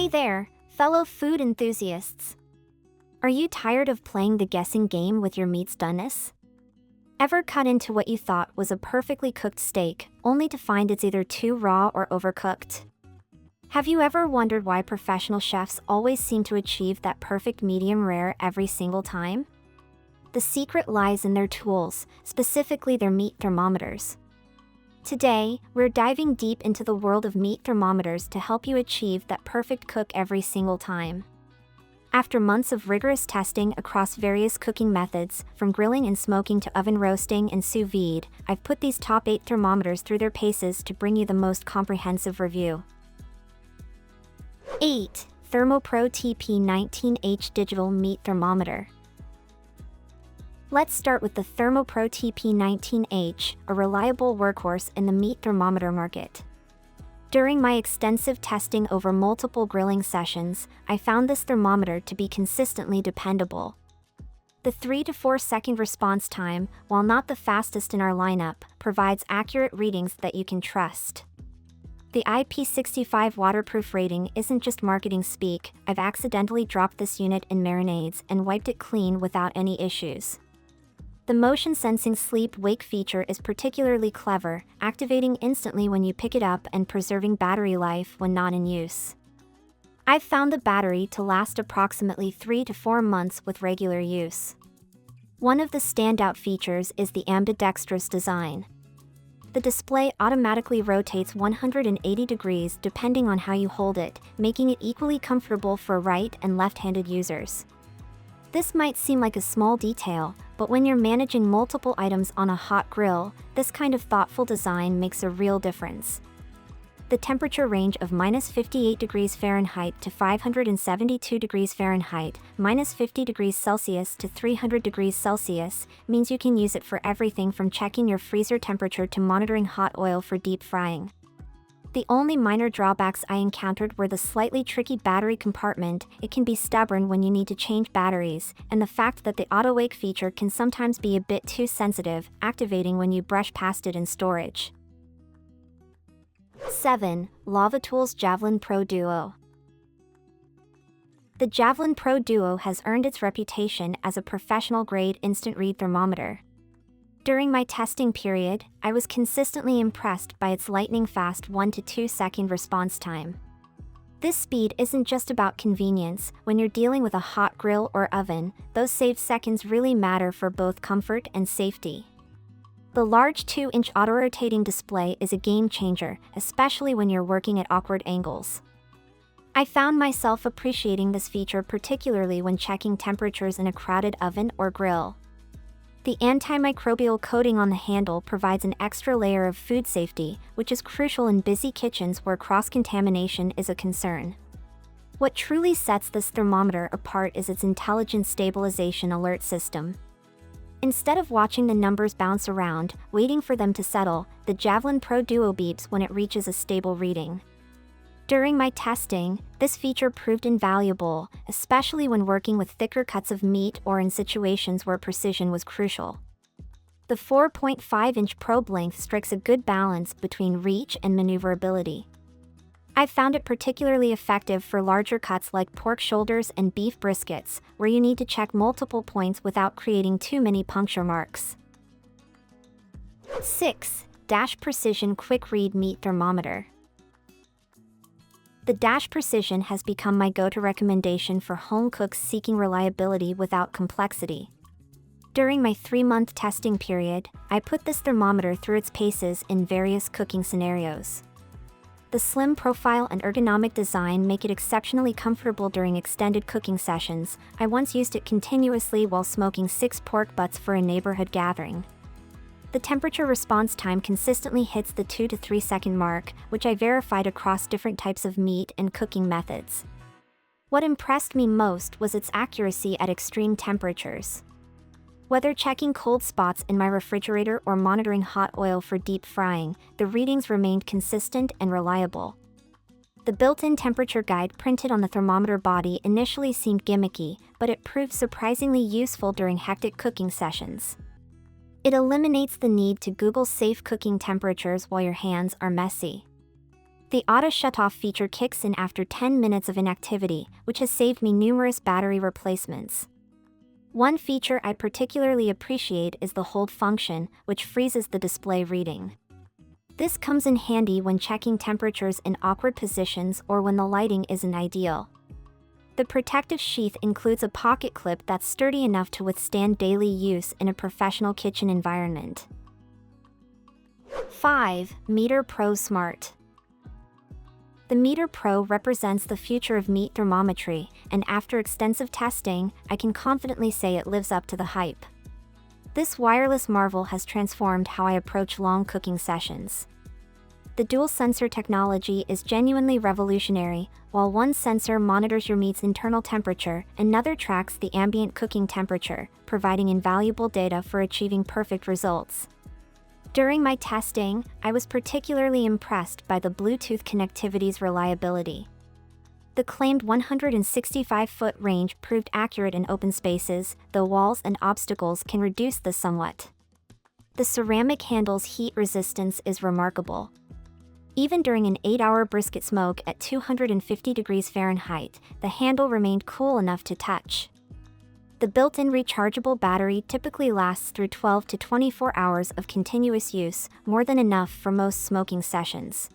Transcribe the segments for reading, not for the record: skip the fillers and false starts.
Hey there, fellow food enthusiasts. Are you tired of playing the guessing game with your meat's doneness? Ever cut into what you thought was a perfectly cooked steak, only to find it's either too raw or overcooked? Have you ever wondered why professional chefs always seem to achieve that perfect medium rare every single time? The secret lies in their tools, specifically their meat thermometers. Today, we're diving deep into the world of meat thermometers to help you achieve that perfect cook every single time. After months of rigorous testing across various cooking methods, from grilling and smoking to oven roasting and sous vide, I've put these top 8 thermometers through their paces to bring you the most comprehensive review. 8. ThermoPro TP19H Digital Meat Thermometer. Let's start with the ThermoPro TP19H, a reliable workhorse in the meat thermometer market. During my extensive testing over multiple grilling sessions, I found this thermometer to be consistently dependable. The 3 to 4 second response time, while not the fastest in our lineup, provides accurate readings that you can trust. The IP65 waterproof rating isn't just marketing speak. I've accidentally dropped this unit in marinades and wiped it clean without any issues. The motion-sensing sleep-wake feature is particularly clever, activating instantly when you pick it up and preserving battery life when not in use. I've found the battery to last approximately 3 to 4 months with regular use. One of the standout features is the ambidextrous design. The display automatically rotates 180 degrees depending on how you hold it, making it equally comfortable for right and left-handed users. This might seem like a small detail, but when you're managing multiple items on a hot grill, this kind of thoughtful design makes a real difference. The temperature range of -58 degrees Fahrenheit to 572 degrees Fahrenheit, -50 degrees Celsius to 300 degrees Celsius, means you can use it for everything from checking your freezer temperature to monitoring hot oil for deep frying. The only minor drawbacks I encountered were the slightly tricky battery compartment. It can be stubborn when you need to change batteries, and the fact that the auto-wake feature can sometimes be a bit too sensitive, activating when you brush past it in storage. 7. Lavatools Javelin PRO Duo. The Javelin PRO Duo has earned its reputation as a professional-grade instant read thermometer. During my testing period, I was consistently impressed by its lightning-fast 1 to 2 second response time. This speed isn't just about convenience. When you're dealing with a hot grill or oven, those saved seconds really matter for both comfort and safety. The large 2-inch auto-rotating display is a game-changer, especially when you're working at awkward angles. I found myself appreciating this feature particularly when checking temperatures in a crowded oven or grill. The antimicrobial coating on the handle provides an extra layer of food safety, which is crucial in busy kitchens where cross-contamination is a concern. What truly sets this thermometer apart is its intelligent stabilization alert system. Instead of watching the numbers bounce around, waiting for them to settle, the Javelin PRO Duo beeps when it reaches a stable reading. During my testing, this feature proved invaluable, especially when working with thicker cuts of meat or in situations where precision was crucial. The 4.5-inch probe length strikes a good balance between reach and maneuverability. I found it particularly effective for larger cuts like pork shoulders and beef briskets, where you need to check multiple points without creating too many puncture marks. 6. Dash Precision Quick Read Meat Thermometer. The Dash Precision has become my go-to recommendation for home cooks seeking reliability without complexity. During my 3-month testing period, I put this thermometer through its paces in various cooking scenarios. The slim profile and ergonomic design make it exceptionally comfortable during extended cooking sessions. I once used it continuously while smoking 6 pork butts for a neighborhood gathering. The temperature response time consistently hits the 2 to 3 second mark, which I verified across different types of meat and cooking methods. What impressed me most was its accuracy at extreme temperatures. Whether checking cold spots in my refrigerator or monitoring hot oil for deep frying, the readings remained consistent and reliable. The built-in temperature guide printed on the thermometer body initially seemed gimmicky, but it proved surprisingly useful during hectic cooking sessions. It eliminates the need to Google safe cooking temperatures while your hands are messy. The auto shut-off feature kicks in after 10 minutes of inactivity, which has saved me numerous battery replacements. One feature I particularly appreciate is the hold function, which freezes the display reading. This comes in handy when checking temperatures in awkward positions or when the lighting isn't ideal. The protective sheath includes a pocket clip that's sturdy enough to withstand daily use in a professional kitchen environment. 5. Meat Pro Smart. The Meat Pro represents the future of meat thermometry, and after extensive testing, I can confidently say it lives up to the hype. This wireless marvel has transformed how I approach long cooking sessions. The dual sensor technology is genuinely revolutionary. While one sensor monitors your meat's internal temperature, another tracks the ambient cooking temperature, providing invaluable data for achieving perfect results. During my testing, I was particularly impressed by the Bluetooth connectivity's reliability. The claimed 165-foot range proved accurate in open spaces, though walls and obstacles can reduce this somewhat. The ceramic handle's heat resistance is remarkable. Even during an 8-hour brisket smoke at 250 degrees Fahrenheit, the handle remained cool enough to touch. The built-in rechargeable battery typically lasts through 12 to 24 hours of continuous use, more than enough for most smoking sessions.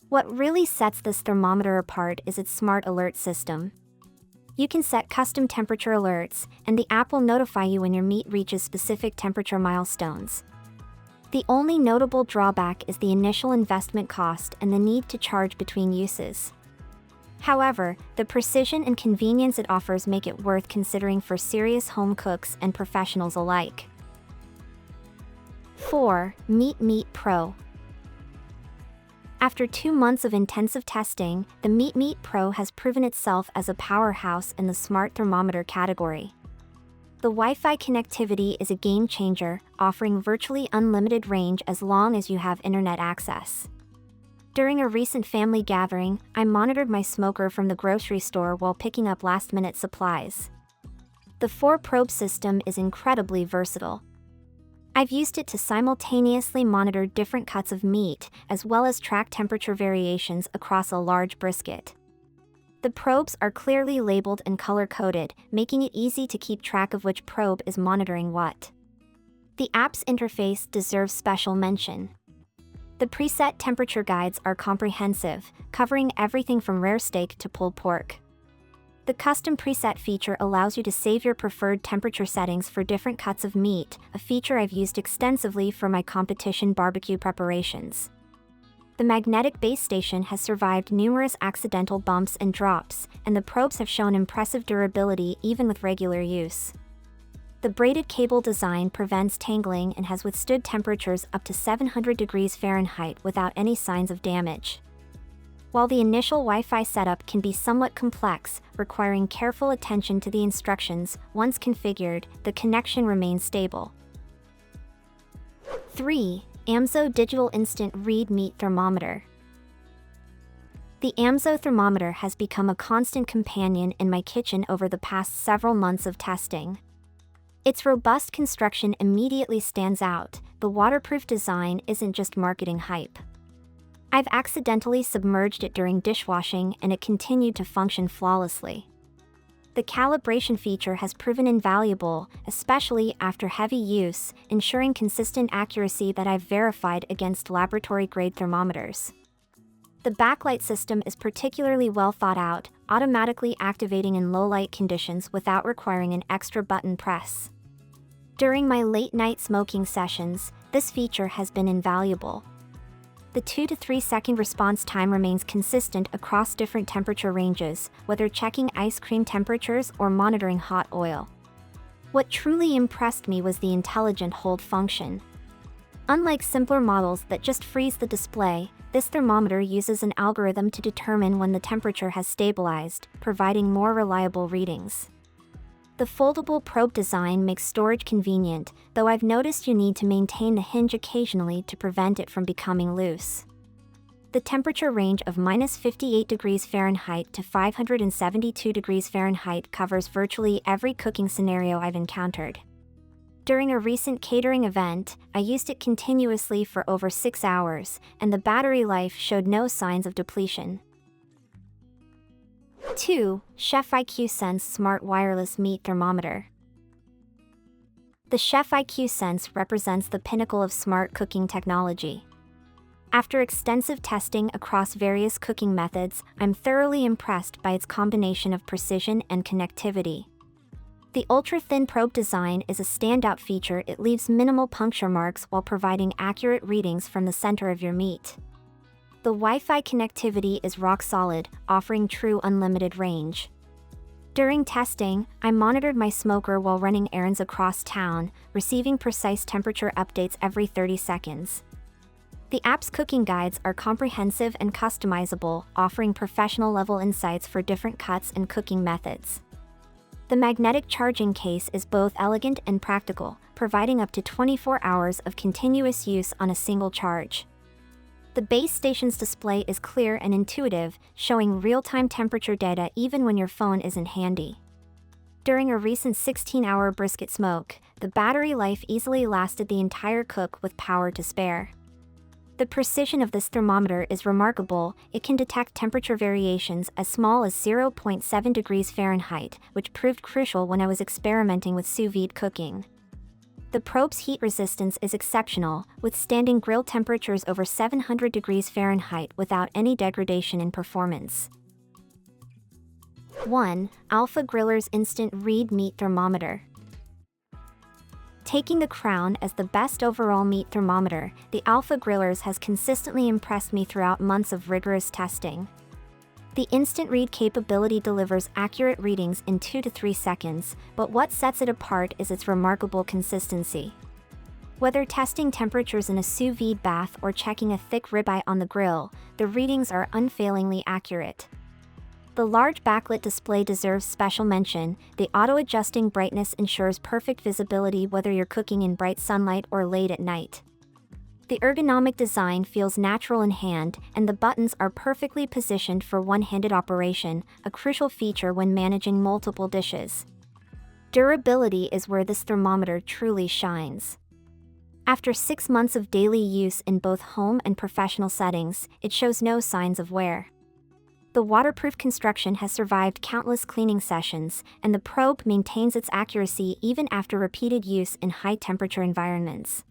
What really sets this thermometer apart is its smart alert system. You can set custom temperature alerts, and the app will notify you when your meat reaches specific temperature milestones. The only notable drawback is the initial investment cost and the need to charge between uses. However, the precision and convenience it offers make it worth considering for serious home cooks and professionals alike. 4. Meatmeet Pro. After 2 months of intensive testing, the Meatmeet Pro has proven itself as a powerhouse in the smart thermometer category. The Wi-Fi connectivity is a game changer, offering virtually unlimited range as long as you have internet access. During a recent family gathering, I monitored my smoker from the grocery store while picking up last-minute supplies. The 4-probe system is incredibly versatile. I've used it to simultaneously monitor different cuts of meat, as well as track temperature variations across a large brisket. The probes are clearly labeled and color-coded, making it easy to keep track of which probe is monitoring what. The app's interface deserves special mention. The preset temperature guides are comprehensive, covering everything from rare steak to pulled pork. The custom preset feature allows you to save your preferred temperature settings for different cuts of meat, a feature I've used extensively for my competition barbecue preparations. The magnetic base station has survived numerous accidental bumps and drops, and the probes have shown impressive durability even with regular use. The braided cable design prevents tangling and has withstood temperatures up to 700 degrees Fahrenheit without any signs of damage. While the initial Wi-Fi setup can be somewhat complex, requiring careful attention to the instructions, once configured, the connection remains stable. 3. ammzo Digital Instant Read Meat Thermometer. The ammzo thermometer has become a constant companion in my kitchen over the past several months of testing. Its robust construction immediately stands out. The waterproof design isn't just marketing hype. I've accidentally submerged it during dishwashing and it continued to function flawlessly. The calibration feature has proven invaluable, especially after heavy use, ensuring consistent accuracy that I've verified against laboratory-grade thermometers. The backlight system is particularly well thought out, automatically activating in low-light conditions without requiring an extra button press. During my late-night smoking sessions, this feature has been invaluable. The 2 to 3 second response time remains consistent across different temperature ranges, whether checking ice cream temperatures or monitoring hot oil. What truly impressed me was the intelligent hold function. Unlike simpler models that just freeze the display, this thermometer uses an algorithm to determine when the temperature has stabilized, providing more reliable readings. The foldable probe design makes storage convenient, though I've noticed you need to maintain the hinge occasionally to prevent it from becoming loose. The temperature range of -58 degrees Fahrenheit to 572 degrees Fahrenheit covers virtually every cooking scenario I've encountered. During a recent catering event, I used it continuously for over 6 hours, and the battery life showed no signs of depletion. 2. Chef IQ Sense Smart Wireless Meat Thermometer. The Chef IQ Sense represents the pinnacle of smart cooking technology. After extensive testing across various cooking methods, I'm thoroughly impressed by its combination of precision and connectivity. The ultra-thin probe design is a standout feature. It leaves minimal puncture marks while providing accurate readings from the center of your meat. The Wi-Fi connectivity is rock solid, offering true unlimited range. During testing, I monitored my smoker while running errands across town, receiving precise temperature updates every 30 seconds. The app's cooking guides are comprehensive and customizable, offering professional-level insights for different cuts and cooking methods. The magnetic charging case is both elegant and practical, providing up to 24 hours of continuous use on a single charge. The base station's display is clear and intuitive, showing real-time temperature data even when your phone isn't handy. During a recent 16-hour brisket smoke, the battery life easily lasted the entire cook with power to spare. The precision of this thermometer is remarkable. It can detect temperature variations as small as 0.7 degrees Fahrenheit, which proved crucial when I was experimenting with sous vide cooking. The probe's heat resistance is exceptional, withstanding grill temperatures over 700 degrees Fahrenheit without any degradation in performance. 1. Alpha Griller's Instant Read Meat Thermometer. Taking the crown as the best overall meat thermometer, the Alpha Grillers has consistently impressed me throughout months of rigorous testing. The instant read capability delivers accurate readings in 2 to 3 seconds, but what sets it apart is its remarkable consistency. Whether testing temperatures in a sous vide bath or checking a thick ribeye on the grill, the readings are unfailingly accurate. The large backlit display deserves special mention. The auto-adjusting brightness ensures perfect visibility whether you're cooking in bright sunlight or late at night. The ergonomic design feels natural in hand, and the buttons are perfectly positioned for one-handed operation, a crucial feature when managing multiple dishes. Durability is where this thermometer truly shines. After 6 months of daily use in both home and professional settings, it shows no signs of wear. The waterproof construction has survived countless cleaning sessions, and the probe maintains its accuracy even after repeated use in high-temperature environments.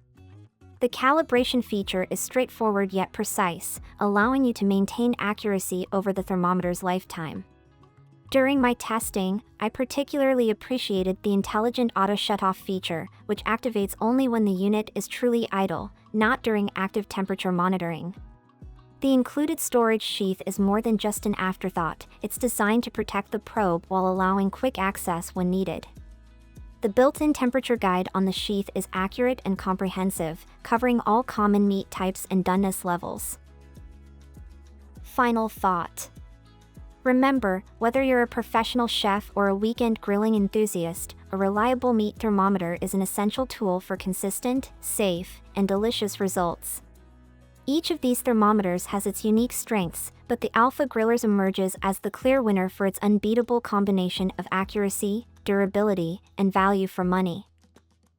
The calibration feature is straightforward yet precise, allowing you to maintain accuracy over the thermometer's lifetime. During my testing, I particularly appreciated the intelligent auto shutoff feature, which activates only when the unit is truly idle, not during active temperature monitoring. The included storage sheath is more than just an afterthought. It's designed to protect the probe while allowing quick access when needed. The built-in temperature guide on the sheath is accurate and comprehensive, covering all common meat types and doneness levels. Final thought. Remember, whether you're a professional chef or a weekend grilling enthusiast, a reliable meat thermometer is an essential tool for consistent, safe, and delicious results. Each of these thermometers has its unique strengths, but the Alpha Grillers emerges as the clear winner for its unbeatable combination of accuracy, durability, and value for money.